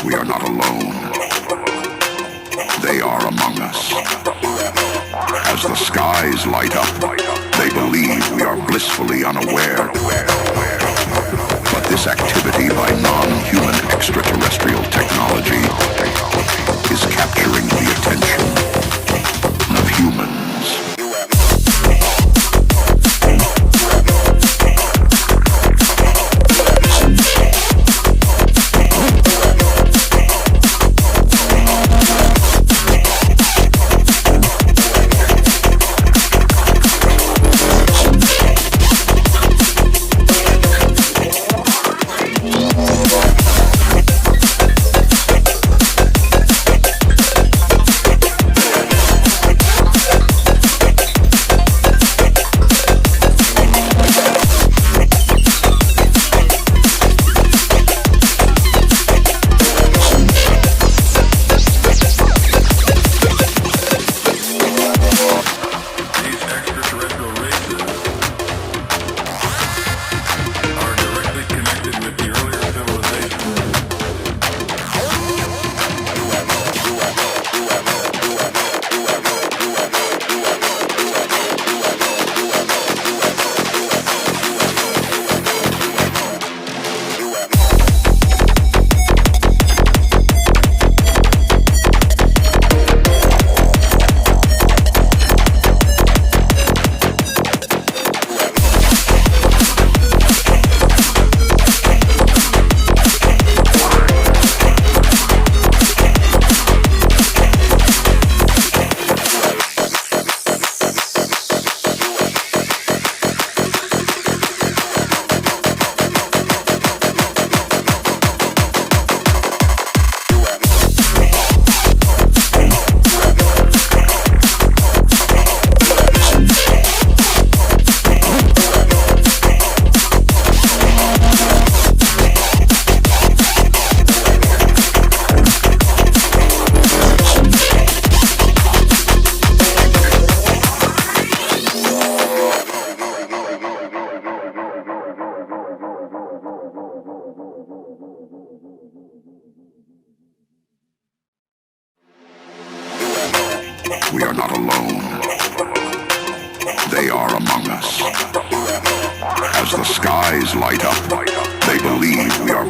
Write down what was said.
We are not alone. They are among us. As the skies light up, they believe we are blissfully unaware. But this activity by non-human extraterrestrial technology is capturing the attention of humans. We are not alone. They are among us. As the skies light up, they believe we are